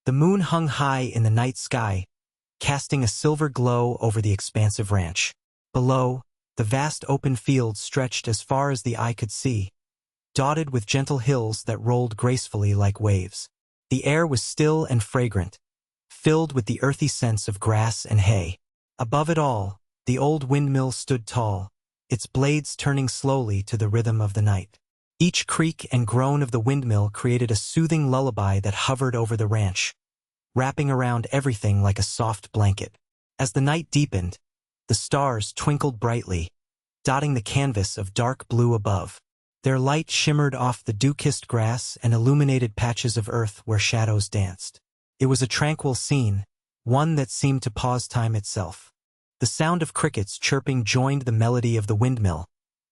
The moon hung high in the night sky, casting a silver glow over the expansive ranch. Below, the vast open field stretched as far as the eye could see, dotted with gentle hills that rolled gracefully like waves. The air was still and fragrant, filled with the earthy scents of grass and hay. Above it all, the old windmill stood tall, its blades turning slowly to the rhythm of the night. Each creak and groan of the windmill created a soothing lullaby that hovered over the ranch, wrapping around everything like a soft blanket. As the night deepened, the stars twinkled brightly, dotting the canvas of dark blue above. Their light shimmered off the dew-kissed grass and illuminated patches of earth where shadows danced. It was a tranquil scene, one that seemed to pause time itself. The sound of crickets chirping joined the melody of the windmill,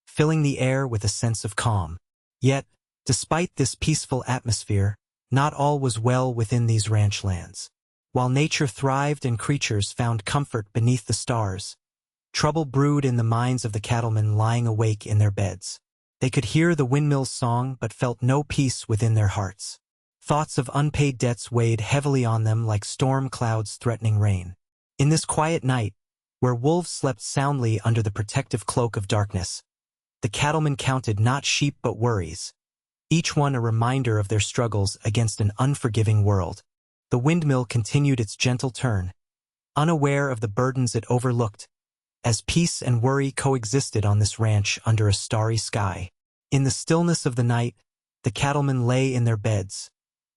filling the air with a sense of calm. Yet, despite this peaceful atmosphere, not all was well within these ranch lands. While nature thrived and creatures found comfort beneath the stars, trouble brewed in the minds of the cattlemen lying awake in their beds. They could hear the windmill's song but felt no peace within their hearts. Thoughts of unpaid debts weighed heavily on them like storm clouds threatening rain. In this quiet night, where wolves slept soundly under the protective cloak of darkness, the cattlemen counted not sheep but worries, each one a reminder of their struggles against an unforgiving world. The windmill continued its gentle turn, unaware of the burdens it overlooked, as peace and worry coexisted on this ranch under a starry sky. In the stillness of the night, the cattlemen lay in their beds,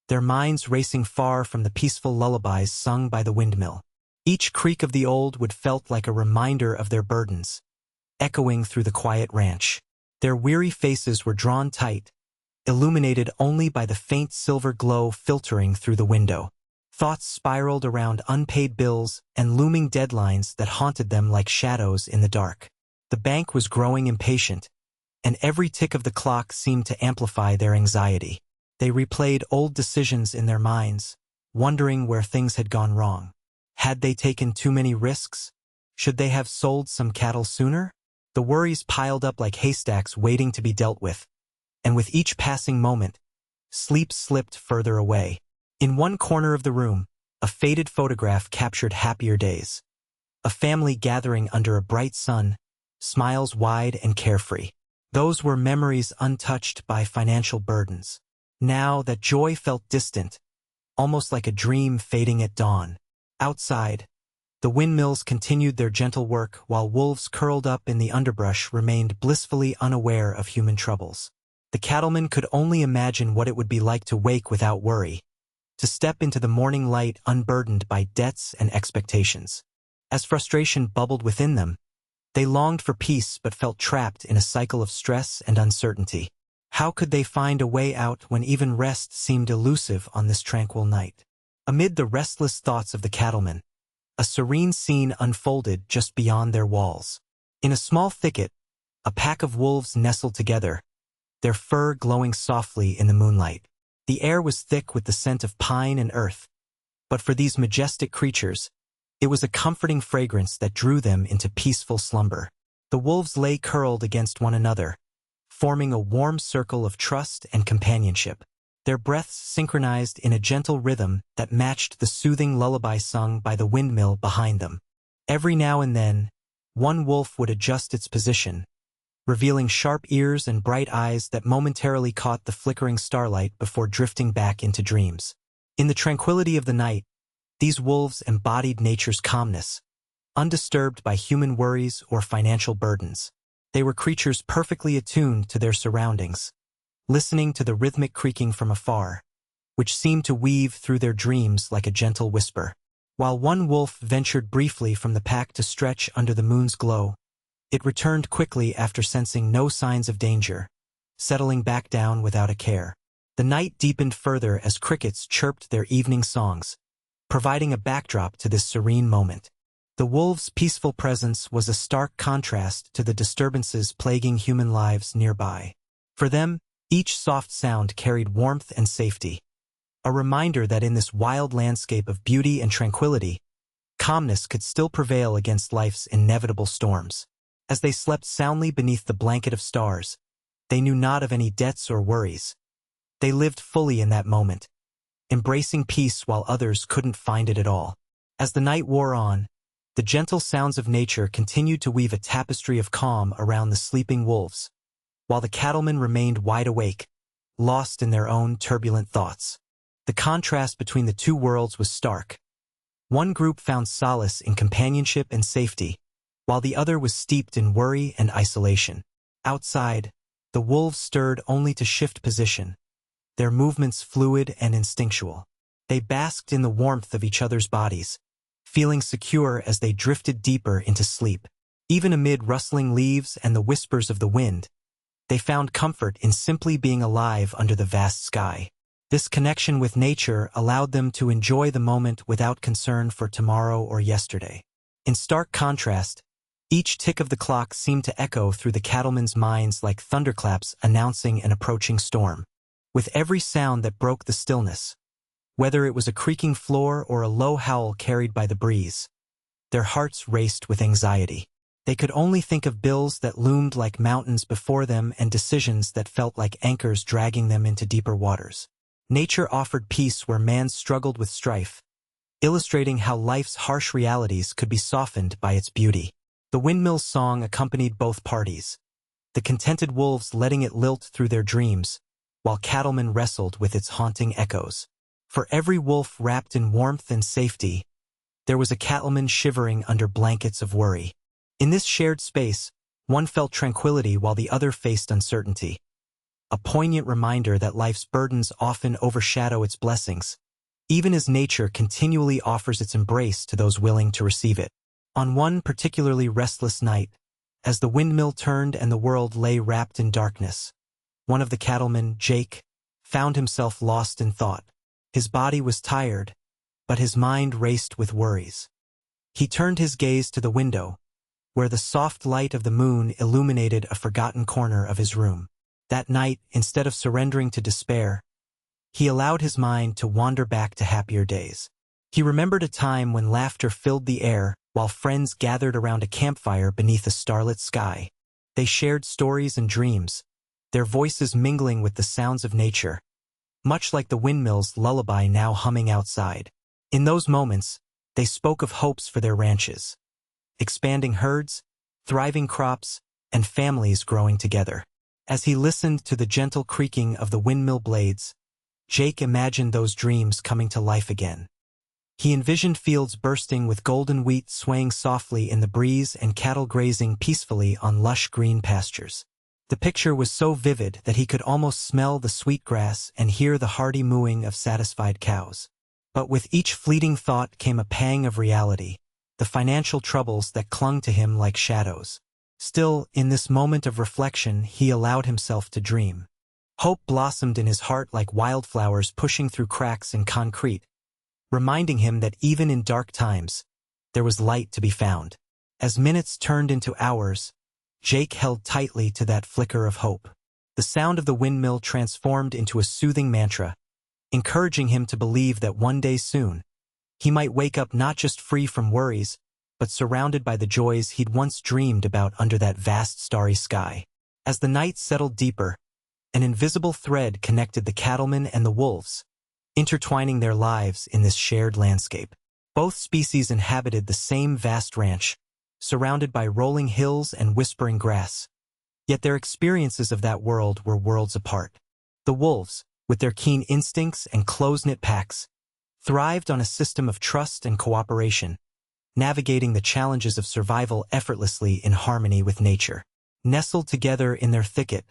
their minds racing far from the peaceful lullabies sung by the windmill. Each creak of the old wood felt like a reminder of their burdens, echoing through the quiet ranch. Their weary faces were drawn tight, illuminated only by the faint silver glow filtering through the window. Thoughts spiraled around unpaid bills and looming deadlines that haunted them like shadows in the dark. The bank was growing impatient, and every tick of the clock seemed to amplify their anxiety. They replayed old decisions in their minds, wondering where things had gone wrong. Had they taken too many risks? Should they have sold some cattle sooner? The worries piled up like haystacks waiting to be dealt with, and with each passing moment, sleep slipped further away. In one corner of the room, a faded photograph captured happier days. A family gathering under a bright sun, smiles wide and carefree. Those were memories untouched by financial burdens. Now that joy felt distant, almost like a dream fading at dawn. Outside, the windmills continued their gentle work while wolves curled up in the underbrush remained blissfully unaware of human troubles. The cattlemen could only imagine what it would be like to wake without worry, to step into the morning light unburdened by debts and expectations. As frustration bubbled within them, they longed for peace but felt trapped in a cycle of stress and uncertainty. How could they find a way out when even rest seemed elusive on this tranquil night? Amid the restless thoughts of the cattlemen, a serene scene unfolded just beyond their walls. In a small thicket, a pack of wolves nestled together, their fur glowing softly in the moonlight. The air was thick with the scent of pine and earth, but for these majestic creatures, it was a comforting fragrance that drew them into peaceful slumber. The wolves lay curled against one another, forming a warm circle of trust and companionship. Their breaths synchronized in a gentle rhythm that matched the soothing lullaby sung by the windmill behind them. Every now and then, one wolf would adjust its position, revealing sharp ears and bright eyes that momentarily caught the flickering starlight before drifting back into dreams. In the tranquility of the night, these wolves embodied nature's calmness, undisturbed by human worries or financial burdens. They were creatures perfectly attuned to their surroundings, listening to the rhythmic creaking from afar, which seemed to weave through their dreams like a gentle whisper. While one wolf ventured briefly from the pack to stretch under the moon's glow, it returned quickly after sensing no signs of danger, settling back down without a care. The night deepened further as crickets chirped their evening songs, providing a backdrop to this serene moment. The wolves' peaceful presence was a stark contrast to the disturbances plaguing human lives nearby. For them, each soft sound carried warmth and safety, a reminder that in this wild landscape of beauty and tranquility, calmness could still prevail against life's inevitable storms. As they slept soundly beneath the blanket of stars, they knew not of any debts or worries. They lived fully in that moment, embracing peace while others couldn't find it at all. As the night wore on, the gentle sounds of nature continued to weave a tapestry of calm around the sleeping wolves, while the cattlemen remained wide awake, lost in their own turbulent thoughts. The contrast between the two worlds was stark. One group found solace in companionship and safety, while the other was steeped in worry and isolation. Outside, the wolves stirred only to shift position, their movements fluid and instinctual. They basked in the warmth of each other's bodies, feeling secure as they drifted deeper into sleep. Even amid rustling leaves and the whispers of the wind, they found comfort in simply being alive under the vast sky. This connection with nature allowed them to enjoy the moment without concern for tomorrow or yesterday. In stark contrast, each tick of the clock seemed to echo through the cattlemen's minds like thunderclaps announcing an approaching storm. With every sound that broke the stillness, whether it was a creaking floor or a low howl carried by the breeze, their hearts raced with anxiety. They could only think of bills that loomed like mountains before them and decisions that felt like anchors dragging them into deeper waters. Nature offered peace where man struggled with strife, illustrating how life's harsh realities could be softened by its beauty. The windmill's song accompanied both parties, the contented wolves letting it lilt through their dreams, while cattlemen wrestled with its haunting echoes. For every wolf wrapped in warmth and safety, there was a cattleman shivering under blankets of worry. In this shared space, one felt tranquility while the other faced uncertainty, a poignant reminder that life's burdens often overshadow its blessings, even as nature continually offers its embrace to those willing to receive it. On one particularly restless night, as the windmill turned and the world lay wrapped in darkness, one of the cattlemen, Jake, found himself lost in thought. His body was tired, but his mind raced with worries. He turned his gaze to the window, where the soft light of the moon illuminated a forgotten corner of his room. That night, instead of surrendering to despair, he allowed his mind to wander back to happier days. He remembered a time when laughter filled the air while friends gathered around a campfire beneath a starlit sky. They shared stories and dreams, their voices mingling with the sounds of nature, much like the windmill's lullaby now humming outside. In those moments, they spoke of hopes for their ranches, expanding herds, thriving crops, and families growing together. As he listened to the gentle creaking of the windmill blades, Jake imagined those dreams coming to life again. He envisioned fields bursting with golden wheat swaying softly in the breeze and cattle grazing peacefully on lush green pastures. The picture was so vivid that he could almost smell the sweet grass and hear the hearty mooing of satisfied cows. But with each fleeting thought came a pang of reality, the financial troubles that clung to him like shadows. Still, in this moment of reflection, he allowed himself to dream. Hope blossomed in his heart like wildflowers pushing through cracks in concrete, reminding him that even in dark times, there was light to be found. As minutes turned into hours, Jake held tightly to that flicker of hope. The sound of the windmill transformed into a soothing mantra, encouraging him to believe that one day soon, he might wake up not just free from worries, but surrounded by the joys he'd once dreamed about under that vast starry sky. As the night settled deeper, an invisible thread connected the cattlemen and the wolves, intertwining their lives in this shared landscape. Both species inhabited the same vast ranch, surrounded by rolling hills and whispering grass. Yet their experiences of that world were worlds apart. The wolves, with their keen instincts and close-knit packs, thrived on a system of trust and cooperation, navigating the challenges of survival effortlessly in harmony with nature. Nestled together in their thicket,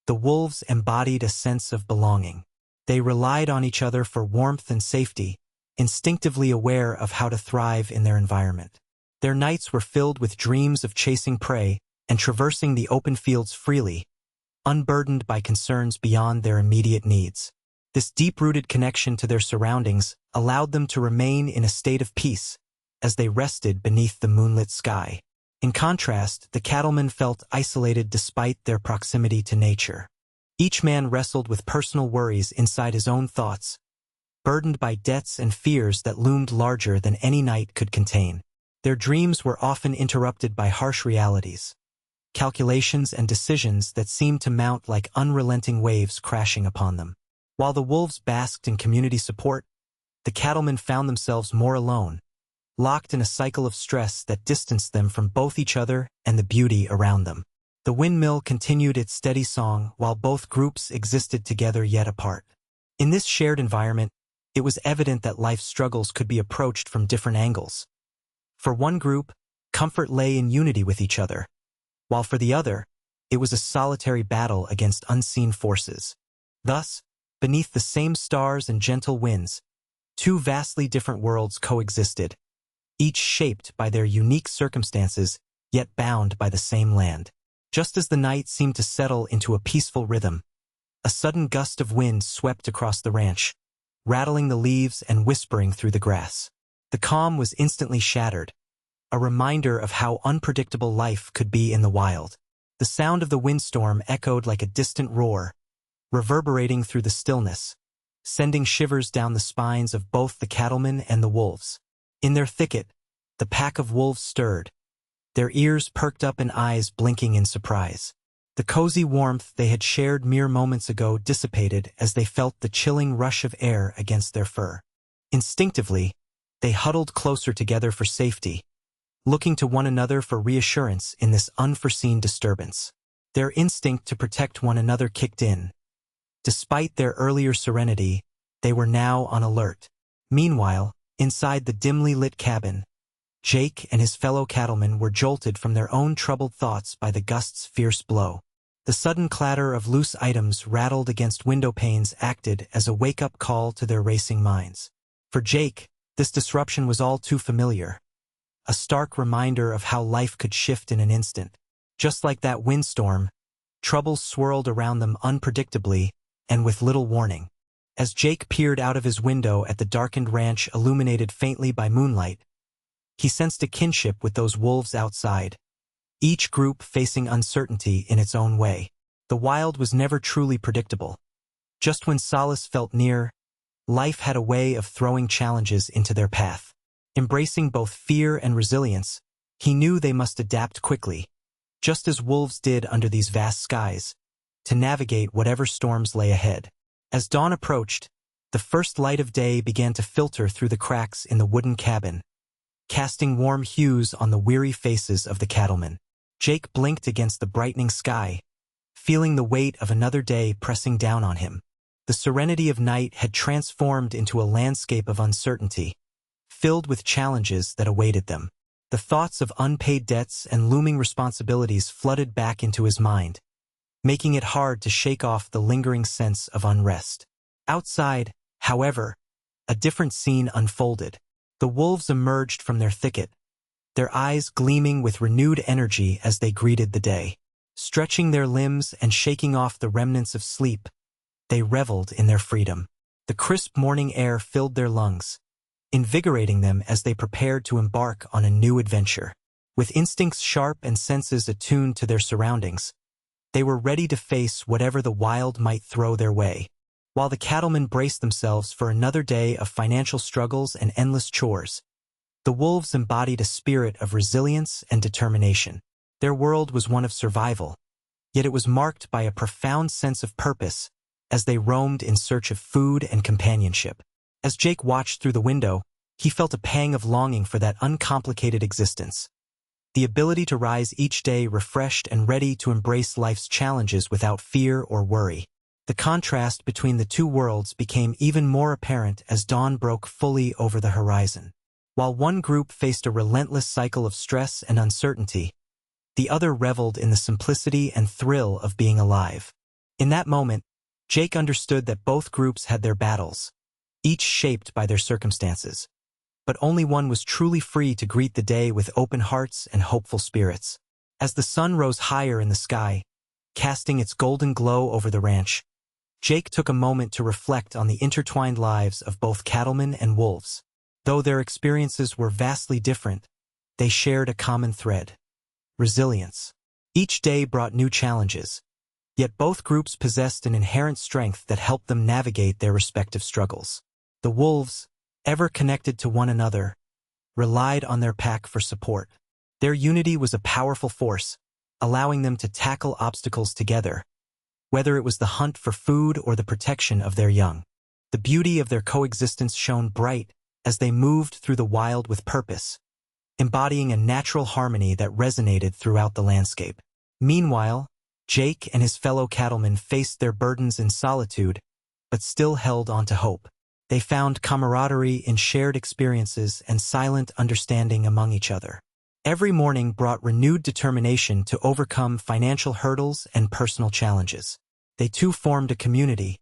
the wolves embodied a sense of belonging. They relied on each other for warmth and safety, instinctively aware of how to thrive in their environment. Their nights were filled with dreams of chasing prey and traversing the open fields freely, unburdened by concerns beyond their immediate needs. This deep-rooted connection to their surroundings allowed them to remain in a state of peace as they rested beneath the moonlit sky. In contrast, the cattlemen felt isolated despite their proximity to nature. Each man wrestled with personal worries inside his own thoughts, burdened by debts and fears that loomed larger than any night could contain. Their dreams were often interrupted by harsh realities, calculations and decisions that seemed to mount like unrelenting waves crashing upon them. While the wolves basked in community support, the cattlemen found themselves more alone, locked in a cycle of stress that distanced them from both each other and the beauty around them. The windmill continued its steady song while both groups existed together yet apart. In this shared environment, it was evident that life's struggles could be approached from different angles. For one group, comfort lay in unity with each other, while for the other, it was a solitary battle against unseen forces. Thus, beneath the same stars and gentle winds, two vastly different worlds coexisted, each shaped by their unique circumstances, yet bound by the same land. Just as the night seemed to settle into a peaceful rhythm, a sudden gust of wind swept across the ranch, rattling the leaves and whispering through the grass. The calm was instantly shattered, a reminder of how unpredictable life could be in the wild. The sound of the windstorm echoed like a distant roar, reverberating through the stillness, sending shivers down the spines of both the cattlemen and the wolves. In their thicket, the pack of wolves stirred, their ears perked up and eyes blinking in surprise. The cozy warmth they had shared mere moments ago dissipated as they felt the chilling rush of air against their fur. Instinctively, they huddled closer together for safety, looking to one another for reassurance in this unforeseen disturbance. Their instinct to protect one another kicked in. Despite their earlier serenity, they were now on alert. Meanwhile, inside the dimly lit cabin, Jake and his fellow cattlemen were jolted from their own troubled thoughts by the gust's fierce blow. The sudden clatter of loose items rattled against window panes acted as a wake-up call to their racing minds. For Jake, this disruption was all too familiar, a stark reminder of how life could shift in an instant. Just like that windstorm, troubles swirled around them unpredictably and with little warning. As Jake peered out of his window at the darkened ranch illuminated faintly by moonlight, he sensed a kinship with those wolves outside, each group facing uncertainty in its own way. The wild was never truly predictable. Just when solace felt near, life had a way of throwing challenges into their path. Embracing both fear and resilience, he knew they must adapt quickly, just as wolves did under these vast skies, to navigate whatever storms lay ahead. As dawn approached, the first light of day began to filter through the cracks in the wooden cabin, casting warm hues on the weary faces of the cattlemen. Jake blinked against the brightening sky, feeling the weight of another day pressing down on him. The serenity of night had transformed into a landscape of uncertainty, filled with challenges that awaited them. The thoughts of unpaid debts and looming responsibilities flooded back into his mind, making it hard to shake off the lingering sense of unrest. Outside, however, a different scene unfolded. The wolves emerged from their thicket, their eyes gleaming with renewed energy as they greeted the day. Stretching their limbs and shaking off the remnants of sleep, they reveled in their freedom. The crisp morning air filled their lungs, invigorating them as they prepared to embark on a new adventure. With instincts sharp and senses attuned to their surroundings, they were ready to face whatever the wild might throw their way. While the cattlemen braced themselves for another day of financial struggles and endless chores, the wolves embodied a spirit of resilience and determination. Their world was one of survival, yet it was marked by a profound sense of purpose as they roamed in search of food and companionship. As Jake watched through the window, he felt a pang of longing for that uncomplicated existence. The ability to rise each day refreshed and ready to embrace life's challenges without fear or worry. The contrast between the two worlds became even more apparent as dawn broke fully over the horizon. While one group faced a relentless cycle of stress and uncertainty, the other reveled in the simplicity and thrill of being alive. In that moment, Jake understood that both groups had their battles, each shaped by their circumstances, but only one was truly free to greet the day with open hearts and hopeful spirits. As the sun rose higher in the sky, casting its golden glow over the ranch, Jake took a moment to reflect on the intertwined lives of both cattlemen and wolves. Though their experiences were vastly different, they shared a common thread: resilience. Each day brought new challenges, yet both groups possessed an inherent strength that helped them navigate their respective struggles. The wolves, ever connected to one another, relied on their pack for support. Their unity was a powerful force, allowing them to tackle obstacles together, whether it was the hunt for food or the protection of their young. The beauty of their coexistence shone bright as they moved through the wild with purpose, embodying a natural harmony that resonated throughout the landscape. Meanwhile, Jake and his fellow cattlemen faced their burdens in solitude, but still held on to hope. They found camaraderie in shared experiences and silent understanding among each other. Every morning brought renewed determination to overcome financial hurdles and personal challenges. They too formed a community,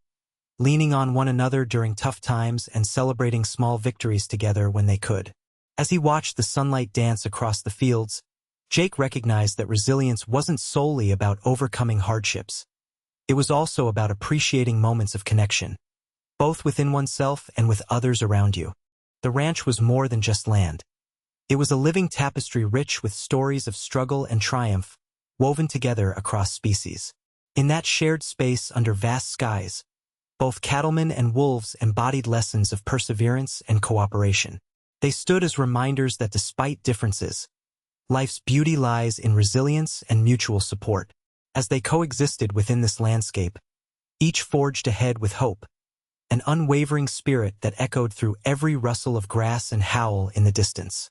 leaning on one another during tough times and celebrating small victories together when they could. As he watched the sunlight dance across the fields, Jake recognized that resilience wasn't solely about overcoming hardships. It was also about appreciating moments of connection, both within oneself and with others around you. The ranch was more than just land. It was a living tapestry rich with stories of struggle and triumph, woven together across species. In that shared space under vast skies, both cattlemen and wolves embodied lessons of perseverance and cooperation. They stood as reminders that despite differences, life's beauty lies in resilience and mutual support. As they coexisted within this landscape, each forged ahead with hope, an unwavering spirit that echoed through every rustle of grass and howl in the distance.